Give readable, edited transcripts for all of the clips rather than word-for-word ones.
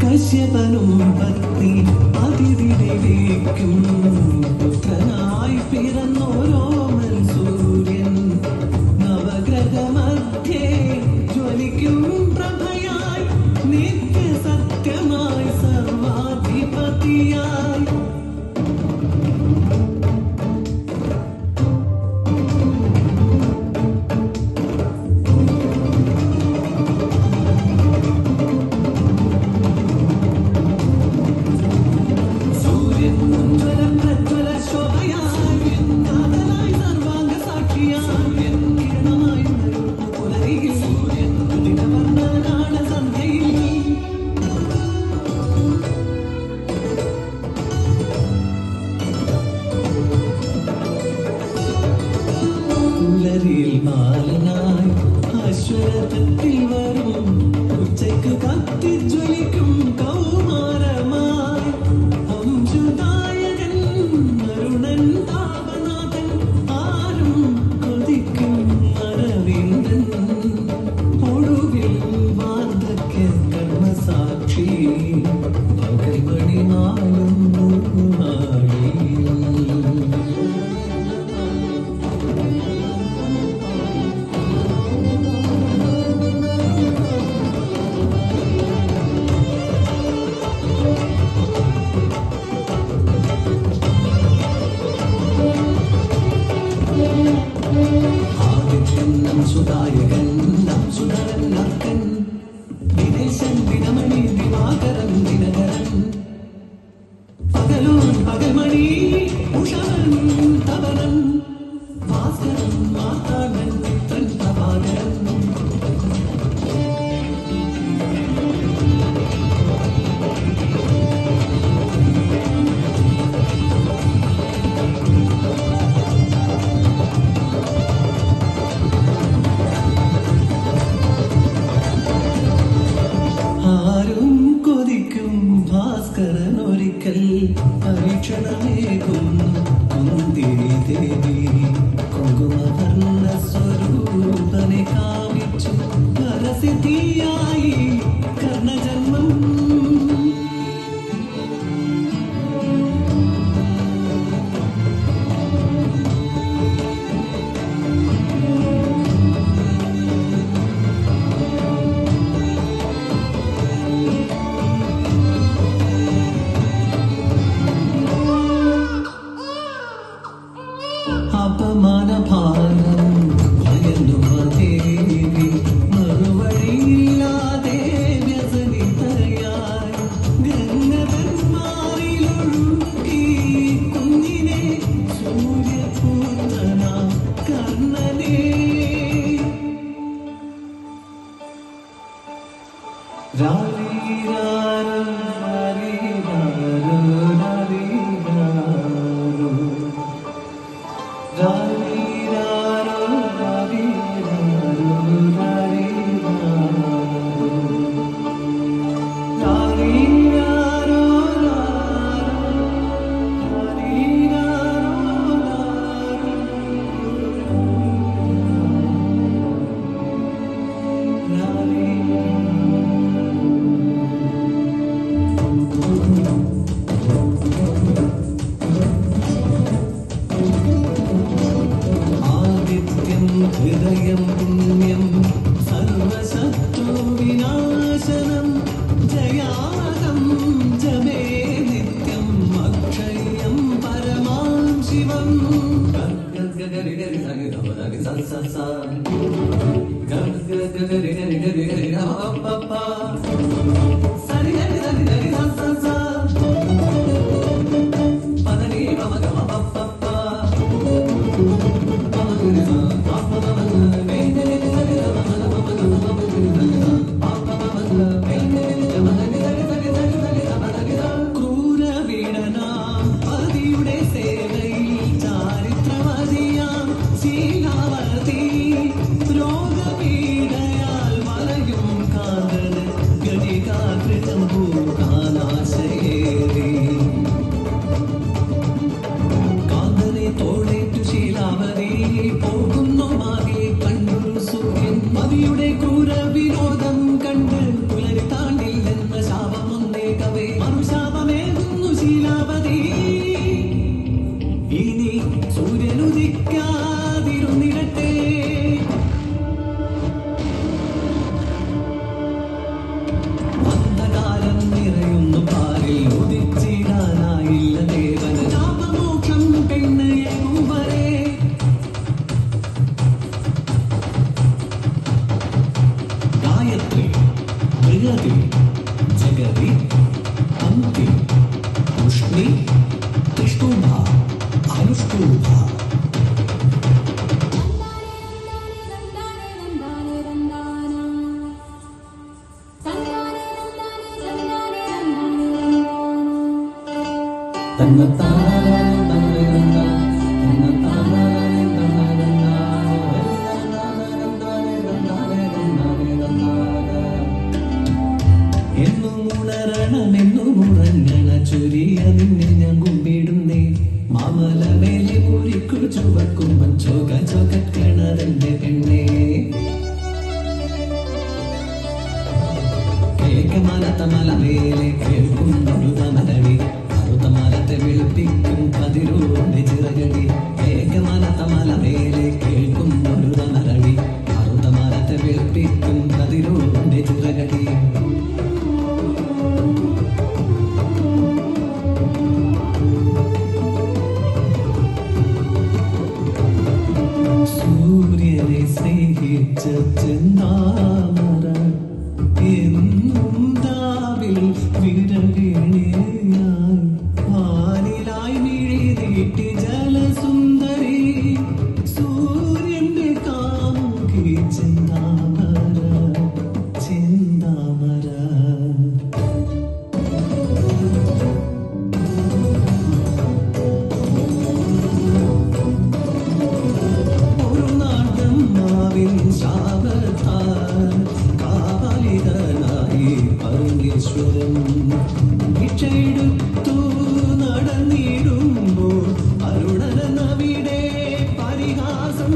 കശ്യപനും പത്നി അതിഥിയിലേക്കും പുത്രനായി പിറന്നോരോമൽ സൂര്യൻ നവഗ്രഹമധ്യേ ജ്വലിക്കും പ്രഭയായി നിത്യസത്യമായി സർവാധിപതിയായി ബാലനായി അശ്വരഥത്തിൽ വരും ഉച്ചയ്ക്ക് കത്തിജ്വലിക്കും കൗമാരമായി അംശുദായകൻ അരുണൻ താപനാഥൻ ആരും കൊതിക്കും അരവിന്ദൻ ഒടുവിൽ വാർദ്ധക്യ കർമ്മസാക്ഷി പകൽമണി നാളും സുധായകൻ സുധരൻ നർക്കൻ ദിനേശൻ ദിനമണി ദിവാകരൻ ദിനകരൻ പകലൂർ പകൽമണി ഉഷവൻ തവനൻ ഭാസ്കരൻ മാതാവൻ ചിത്രൻ പ്രഭാകരൻ ഭാസ്കരനൊരിക്കൽ പരീക്ഷണമേകും കുന്തിനി ദേവി കുങ്കുമവർണ്ണ സ്വരൂപനെ കാമിച്ചു പരസിദ്ധിയായി കർണജന്മം അപമാനഭാരം ഭയന്നുമ ദേവി മറുവഴിയില്ലാതെ വ്യസനിതയായി ഗംഗന്മാരിലൊഴുക്കി കുഞ്ഞിനെ സൂര്യപുത്രനാം കർണനെ രാരീരാരം രാരീരാരോ രാരീരാരോ രാരീരാരോ രാരീരാരോ രാരീരാരോ രാരീരാരോ രാരീരാരോ മതിയുടെ ക്രൂര വിനോദം കണ്ട് പുലരി താണ്ടില്ലെന്ന ശാപമൊന്നേകവേ മറുശാപമേകുന്നു ശീലാവതി. ഇനി സൂര്യനുദിക്കാതിരുന്നിടട്ടെ. അന്ധകാരം നിറയുന്നു പാലിൽ ഉദിച്ചിടാനായില്ല ദേവന് ശാപമോക്ഷം പെണ്ണയേകും വരെ. ഗായത്രി, ബൃഹതി, ജഗതി, അന്തി, ഉഷ്ണി, ത്രിഷ്ടൂഭ, അനുഷ്ടൂഭ. എന്നും ഉണരണമെന്നും ഉറങ്ങണ ചൊരിയ നിന്നെ ഞാൻ കുമ്പിടുന്നേ. മാമലമേലെ മുറിക്കു ചുവക്കുമ്പൻ ചോക ചോക്കണതെന്റെ പെണ്ണേ. കേൾക്കമലത്തമലമേലെ കേൾക്കുന്നൊരു തമരടി അറുത്ത മരത്തെ വെളുപ്പിക്കും കതിരോടെ ചിറകടി. കേൾക്കമലത്തമലമേലെ കേൾക്കുന്നൊരു തമരടി അറുത്ത മരത്തെ വെളുപ്പിക്കും കതിരോടെ ചിറകടി. സൂര്യനെ സ്നേഹിച്ച ചെന്താമര എന്നും രാവിൽ വിരകേണിയായി വാനിലായി മിഴി നീട്ടി ജലസുന്ദരി. സൂര്യന്റെ കാമുകി ചെന്താമര ചെന്താമര. ശാപത്താൽ കാവലിതനായി പരമേശ്വരൻ ഭിക്ഷയെടുത്തു നടന്നിടുമ്പോൾ അരുണനവിടെ പരിഹാസം.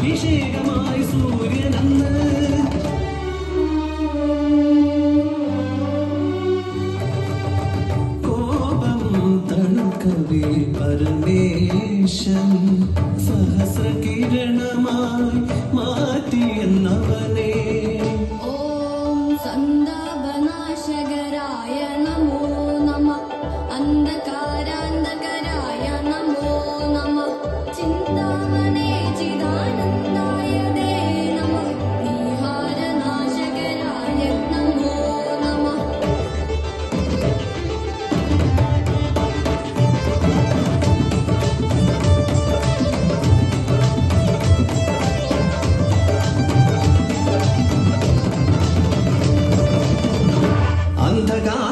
അഭിഷേകമായി സൂര്യനെന്ന് കോപം തണുക്കവേ പരമേശൻ സഹസ്രകിരണമായി മാറ്റിയെന്നവനെ. ഓം സന്ദാപനാശകരായ നമോ നമഃ. അന്ധകാരാന്ധകരായ നമോ നമഃ. ചിന്താമണേ ചിദാനന്ദായ ദേ നമഃ. വിഹാരനാശകരായ നമോ നമഃ. അന്ധകാര